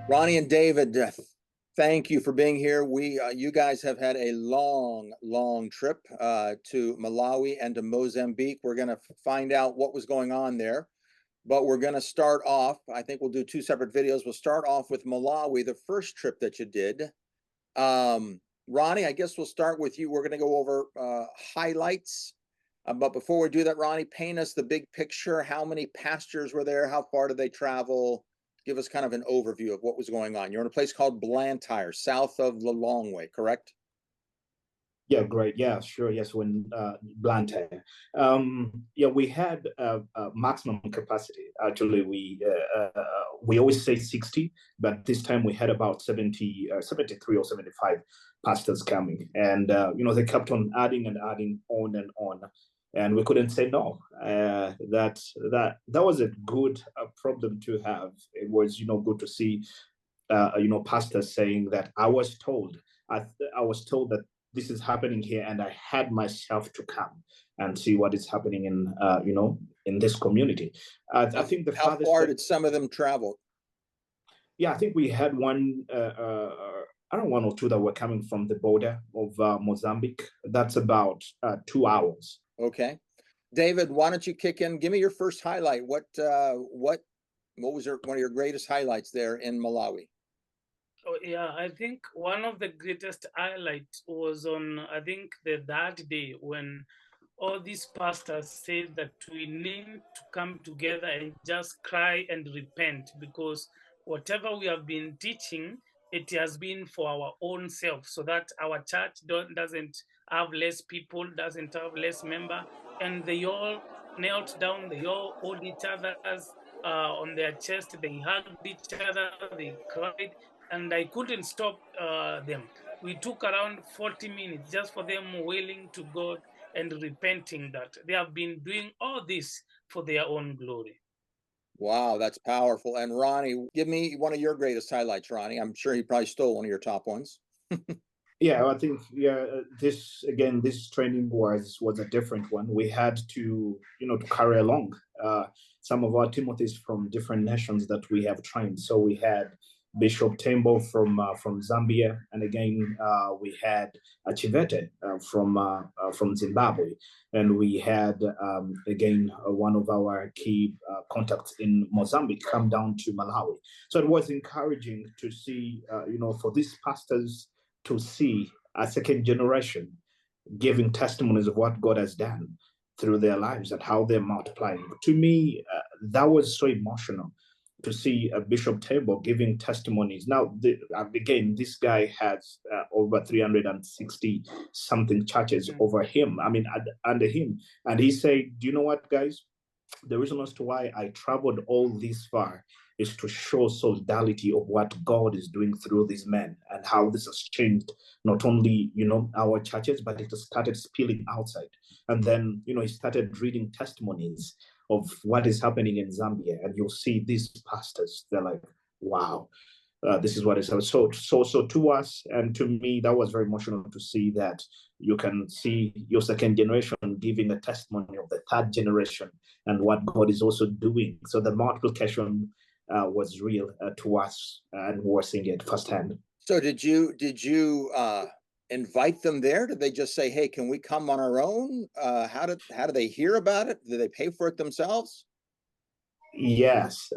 Ronnie and David, thank you for being here. You guys have had a long trip to Malawi and to Mozambique. We're going to find out what was going on there, but we're going to start off. I think we'll do two separate videos. We'll start off with Malawi, the first trip that you did. Ronnie, I guess we'll start with you. We're going to go over highlights. But before we do that, Ronnie, paint us the big picture. How many pastors were there? How far did they travel? Give us kind of an overview of what was going on. You're in a place called Blantyre, south of Lilongwe, correct? Yeah, great. Yeah, sure. Yes, when Blantyre. Yeah, we had maximum capacity. Actually, we always say 60, but this time we had about 70, 73 or 75 pastors coming, and they kept on adding and adding on and on, and we couldn't say no. That was a good problem to have. It was good to see pastors saying that I was told that this is happening here, and I had myself to come and see what is happening in this community. I think the how far did some of them travel? Yeah, I think we had one. I don't know, one or two that were coming from the border of Mozambique. That's about 2 hours. Okay, David, why don't you kick in? Give me your first highlight. What was one of your greatest highlights there in Malawi? Oh, yeah, I think one of the greatest highlights was on, I think, that day when all these pastors said that we need to come together and just cry and repent, because whatever we have been teaching, it has been for our own self, so that our church doesn't have less people, doesn't have less member, and they all knelt down, they all hold each other's on their chest, they hugged each other, they cried, and I couldn't stop them. We took around 40 minutes just for them wailing to God and repenting that they have been doing all this for their own glory. Wow, that's powerful. And Ronnie, give me one of your greatest highlights, Ronnie. I'm sure he probably stole one of your top ones. Yeah, I think this training was a different one. We had to carry along some of our Timothys from different nations that we have trained. So we had Bishop Tembo from Zambia, and again we had Chivete from Zimbabwe, and we had again one of our key contacts in Mozambique come down to Malawi. So it was encouraging to see for these pastors to see a second generation giving testimonies of what God has done through their lives and how they're multiplying. To me, that was so emotional to see Bishop Tembo giving testimonies. Now, again, this guy has over 360 something churches over him. I mean, under him. And he said, do you know what, guys? The reason as to why I traveled all this far is to show solidarity of what God is doing through these men and how this has changed not only our churches, but it has started spilling outside. And then he started reading testimonies of what is happening in Zambia, and you'll see these pastors. They're like, wow. This is what is so to us and to me. That was very emotional to see that you can see your second generation giving a testimony of the third generation and what God is also doing. So the multiplication was real to us, and we were seeing it firsthand. So did you invite them there? Did they just say, "Hey, can we come on our own"? How did they hear about it? Did they pay for it themselves? Yes,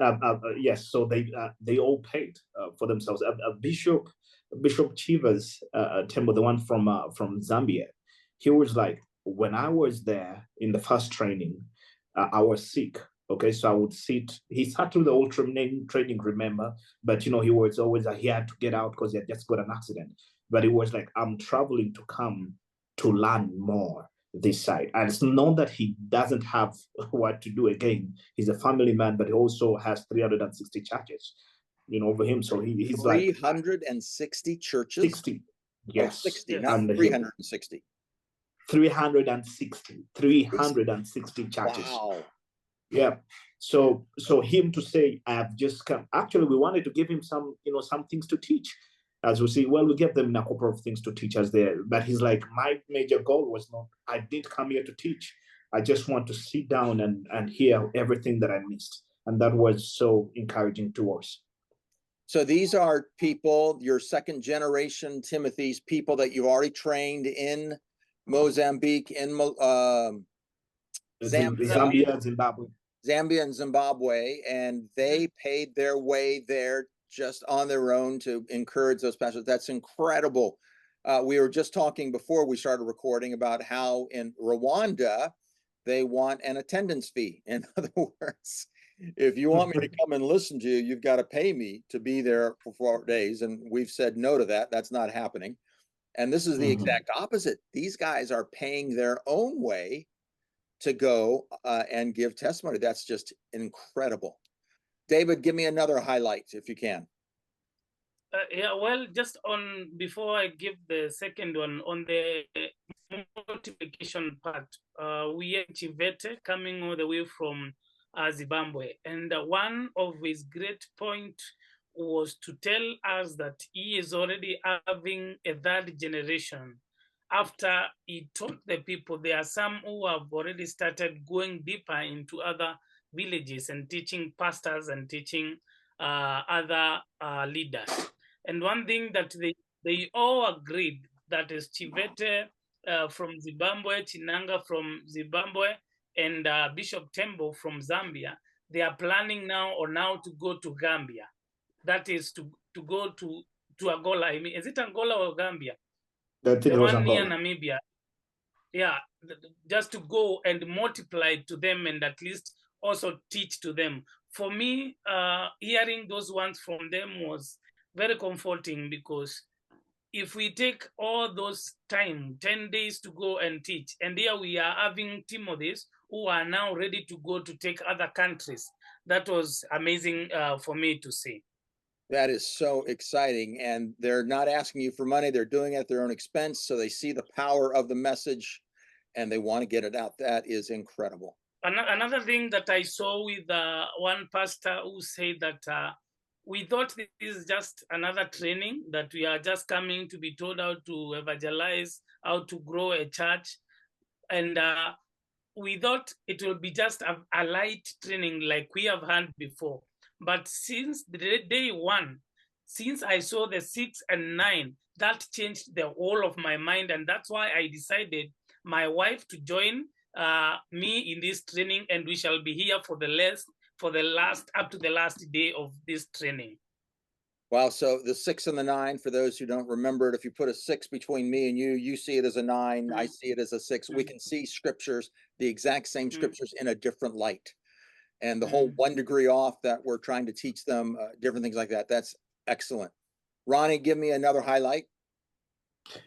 yes. So they all paid for themselves. Bishop Chivas Tembo, the one from Zambia, he was like, when I was there in the first training, I was sick. Okay, so I would sit. He sat through the whole training, remember? But he was always he had to get out because he had just got an accident. But it was like, I'm traveling to come to learn more this side. And it's not that he doesn't have what to do. Again, he's a family man, but he also has 360 churches, over him. So he's 360 churches. 60, yes, oh, 60, yes. not 360. 360 churches. Wow. Yeah. So him to say, I have just come. Actually, we wanted to give him some things to teach. As we see, well, we give them a couple of things to teach us there. But he's like, my major goal was not, I didn't come here to teach. I just want to sit down and hear everything that I missed. And that was so encouraging to us. So these are people, your second generation Timothy's, people that you've already trained in Mozambique, in Zambia, Zimbabwe. Zambia and Zimbabwe, and they paid their way there just on their own to encourage those pastors. That's incredible. We were just talking before we started recording about how in Rwanda, they want an attendance fee. In other words, if you want me to come and listen to you, you've got to pay me to be there for 4 days. And we've said no to that. That's not happening. And this is the exact opposite. These guys are paying their own way to go and give testimony. That's just incredible. David, give me another highlight if you can. Yeah, well, just on before I give the second one on the multiplication part, we had Chivete coming all the way from Zimbabwe, and one of his great point was to tell us that he is already having a third generation. After he taught the people, there are some who have already started going deeper into other villages and teaching pastors and teaching other leaders. And one thing that they all agreed, that is Chivete from Zimbabwe, Chinanga from Zimbabwe, and Bishop Tembo from Zambia, they are planning now to go to Gambia. That is to go to Angola. I mean, is it Angola or Gambia? The one near Namibia. Yeah, just to go and multiply to them and at least also teach to them. For me, hearing those ones from them was very comforting, because if we take all those time, 10 days to go and teach, and here we are having Timothy's who are now ready to go to take other countries, that was amazing for me to see. That is so exciting. And they're not asking you for money. They're doing it at their own expense. So they see the power of the message and they want to get it out. That is incredible. Another thing that I saw with one pastor who said that we thought this is just another training, that we are just coming to be told how to evangelize, how to grow a church. And we thought it will be just a light training like we have had before. But since the day one, since I saw the 6 and 9, that changed the whole of my mind. And that's why I decided my wife to join me in this training, and we shall be here for the last up to the last day of this training. Wow. So the 6 and the 9, for those who don't remember it, if you put a 6 between me and you see it as a 9, I see it as a 6. We can see scriptures, the exact same scriptures in a different light. And the whole 1 degree off that we're trying to teach them, different things like that. That's excellent. Ronnie, give me another highlight.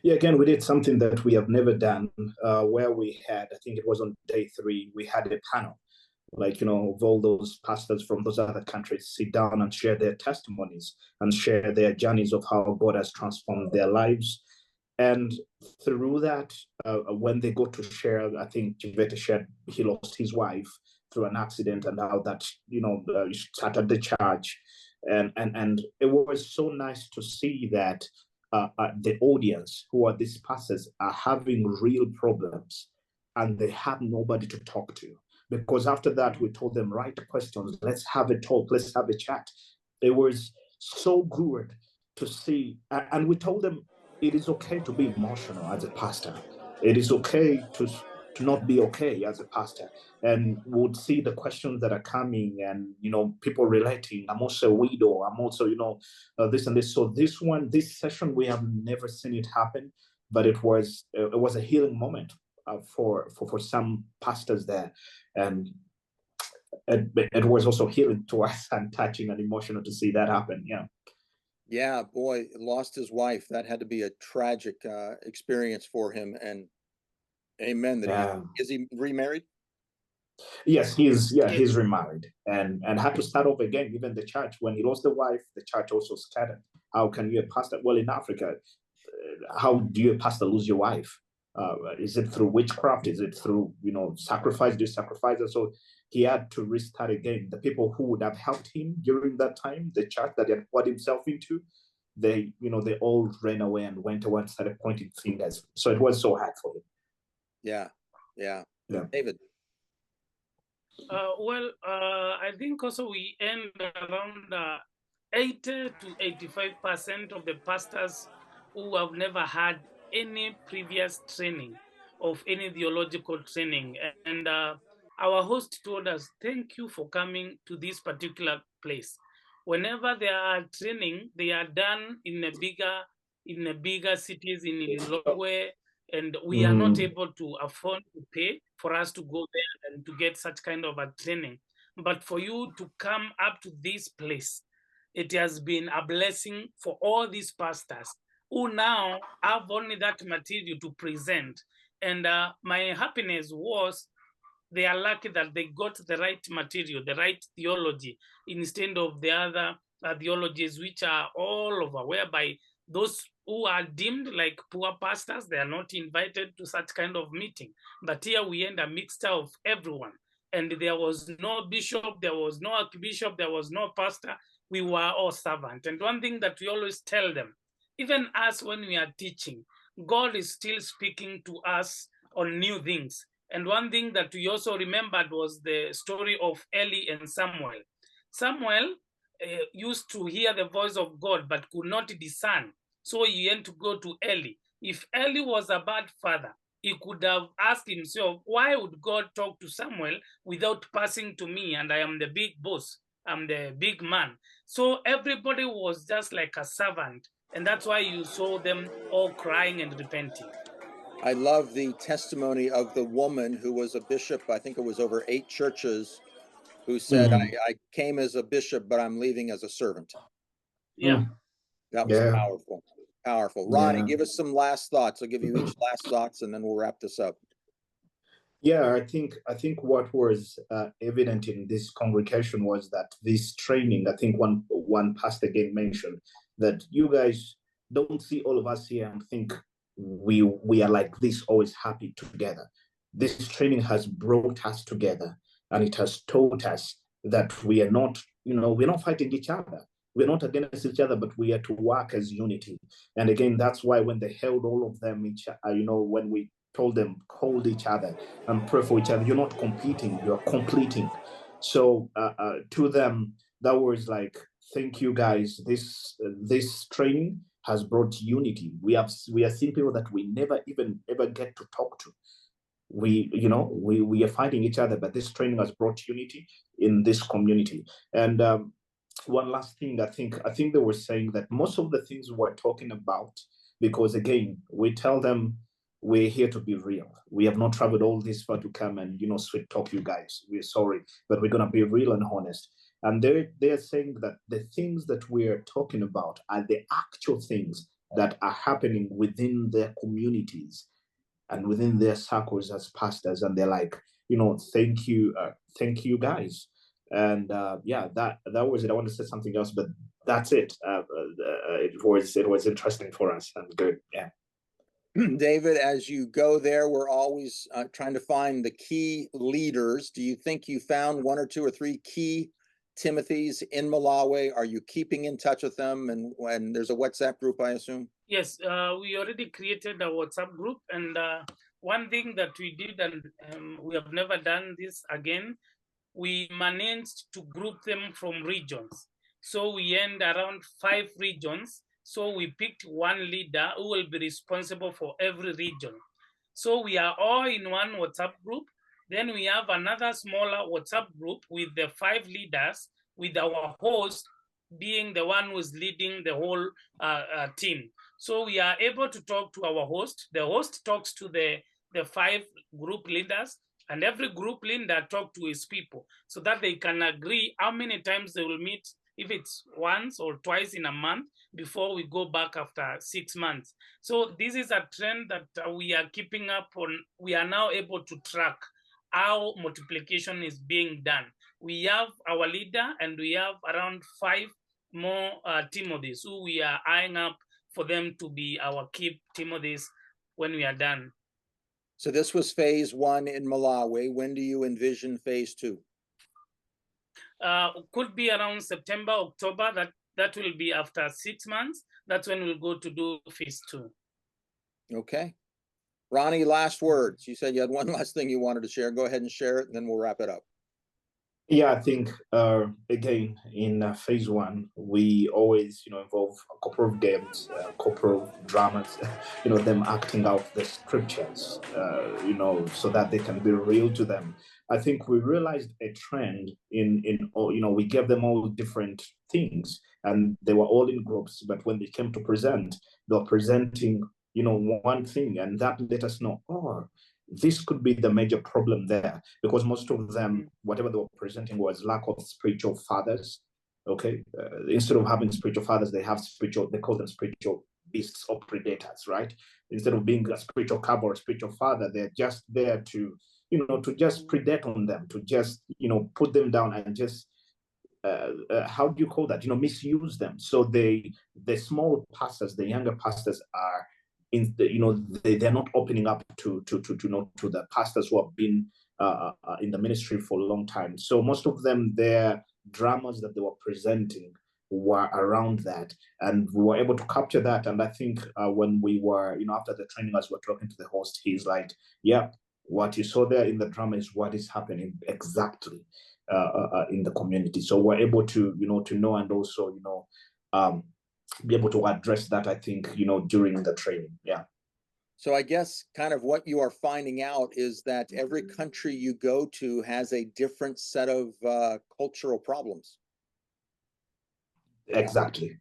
Yeah, again, we did something that we have never done, where we had, I think it was on day 3, we had a panel, like, of all those pastors from those other countries sit down and share their testimonies and share their journeys of how God has transformed their lives. And through that, when they go to share, I think Chivete shared he lost his wife through an accident, and how that started the church, and it was so nice to see that the audience, who are these pastors, are having real problems, and they have nobody to talk to. Because after that, we told them, write questions, let's have a talk, let's have a chat. It was so good to see, and we told them it is okay to be emotional as a pastor. It is okay to not be okay as a pastor, and would see the questions that are coming, and people relating. I'm also a widow, I'm also this and this. So this session, we have never seen it happen, but it was a healing moment for some pastors there, and it was also healing to us and touching and emotional to see that happen. Yeah, boy, lost his wife. That had to be a tragic experience for him. And amen. That is he remarried? Yes, he's remarried, and had to start over again. Even the church, when he lost the wife, the church also scattered. How can you, a pastor? Well, in Africa, how do you, a pastor, lose your wife? Is it through witchcraft? Is it through sacrifice? Do you sacrifice? And so he had to restart again. The people who would have helped him during that time, the church that he had poured himself into, they all ran away and went away and started pointing fingers. So it was so hard for him. Yeah. David. I think also we end around 80 to 85% of the pastors who have never had any previous training of any theological training. And our host told us, thank you for coming to this particular place. Whenever they are training, they are done in a bigger cities in Lilongwe, and we are not able to afford to pay for us to go there and to get such kind of a training. But for you to come up to this place, it has been a blessing for all these pastors who now have only that material to present. And my happiness was they are lucky that they got the right material, the right theology, instead of the other theologies which are all over, whereby those who are deemed like poor pastors, they are not invited to such kind of meeting. But here we end a mixture of everyone. And there was no bishop, there was no archbishop, there was no pastor. We were all servant. And one thing that we always tell them, even us when we are teaching, God is still speaking to us on new things. And one thing that we also remembered was the story of Eli and Samuel. Samuel used to hear the voice of God but could not discern. So he went to go to Eli. If Eli was a bad father, he could have asked himself, why would God talk to Samuel without passing to me? And I am the big boss. I'm the big man. So everybody was just like a servant. And that's why you saw them all crying and repenting. I love the testimony of the woman who was a bishop. I think it was over 8 churches, who said, I came as a bishop, but I'm leaving as a servant. Yeah. That was Yeah. powerful. Powerful. Ronnie, Yeah. give us some last thoughts. I'll give you each last thoughts and then we'll wrap this up. Yeah, I think what was evident in this congregation was that this training. I think one pastor again mentioned that you guys don't see all of us here and think we are like this, always happy together. This training has brought us together, and it has taught us that we are not, we're not fighting each other. We're not against each other, but we are to work as unity. And again, that's why when they held all of them, when we told them, hold each other and pray for each other. You're not competing, you're completing. So to them, that was like, thank you guys. This training has brought unity. We are seeing people that we never even ever get to talk to. We are fighting each other, but this training has brought unity in this community. And one last thing, I think they were saying that most of the things we're talking about, because again, we tell them we're here to be real. We have not traveled all this far to come and sweet talk you guys. We're sorry, but we're gonna be real and honest. And they're saying that the things that we're talking about are the actual things that are happening within their communities and within their circles as pastors. And they're like, thank you guys. And yeah, that was it. I want to say something else, but that's it. It was interesting for us and good. Yeah. David, as you go there, we're always trying to find the key leaders. Do you think you found 1 or 2 or 3 key Timothys in Malawi? Are you keeping in touch with them? And when there's a WhatsApp group, I assume? Yes, we already created a WhatsApp group. And one thing that we did, and we have never done this again, we managed to group them from regions. So we end around 5 regions. So we picked one leader who will be responsible for every region. So we are all in one WhatsApp group. Then we have another smaller WhatsApp group with the 5 leaders, with our host being the one who's leading the whole team. So we are able to talk to our host. The host talks to the 5 group leaders, and every group leader talk to his people so that they can agree how many times they will meet, if it's once or twice in a month, before we go back after 6 months. So this is a trend that we are keeping up on. We are now able to track how multiplication is being done. We have our leader, and we have around 5 more Timothys who we are eyeing up for them to be our key Timothys when we are done. So this was phase 1 in Malawi. When do you envision phase 2? Could be around September, October. That will be after 6 months. That's when we'll go to do phase 2. Okay. Ronnie, last words. You said you had one last thing you wanted to share. Go ahead and share it, and then we'll wrap it up. Yeah, I think again in phase one, we always involve a couple of games, a couple of dramas, them acting out the scriptures, so that they can be real to them. I think we realized a trend in all, we gave them all different things, and they were all in groups. But when they came to present, they were presenting one thing, and that let us know, oh, this could be the major problem there, because most of them, whatever they were presenting was lack of spiritual fathers. Okay, instead of having spiritual fathers, they call them spiritual beasts or predators, right? Instead of being a spiritual cub or a spiritual father, they're just there to to just predate on them, to just put them down, and just how do you call that, misuse them. So the small pastors, the younger pastors, are in the, they're not opening up to the pastors who have been in the ministry for a long time. So most of them, their dramas that they were presenting were around that, and we were able to capture that. And I think when we were, after the training, as we're talking to the host, he's like, yeah, what you saw there in the drama is what is happening exactly in the community. So we're able to to know, and also um, be able to address that, I think, during the training. Yeah. So I guess kind of what you are finding out is that every country you go to has a different set of cultural problems. Exactly.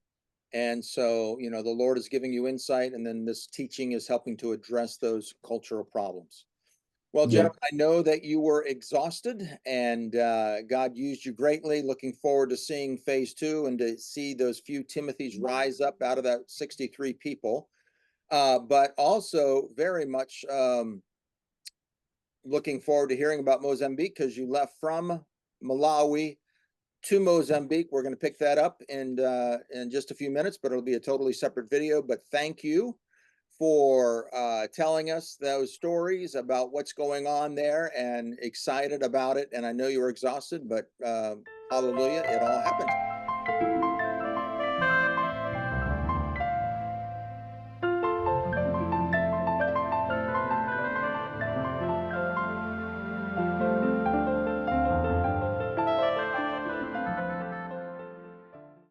And so, the Lord is giving you insight, and then this teaching is helping to address those cultural problems. Well, Yeah. gentlemen, I know that you were exhausted, and God used you greatly. Looking forward to seeing phase two and to see those few Timothys rise up out of that 63 people. But also very much looking forward to hearing about Mozambique, because you left from Malawi to Mozambique. We're going to pick that up in just a few minutes, but it'll be a totally separate video. But thank you for telling us those stories about what's going on there, and excited about it. And I know you were exhausted, but hallelujah, it all happened.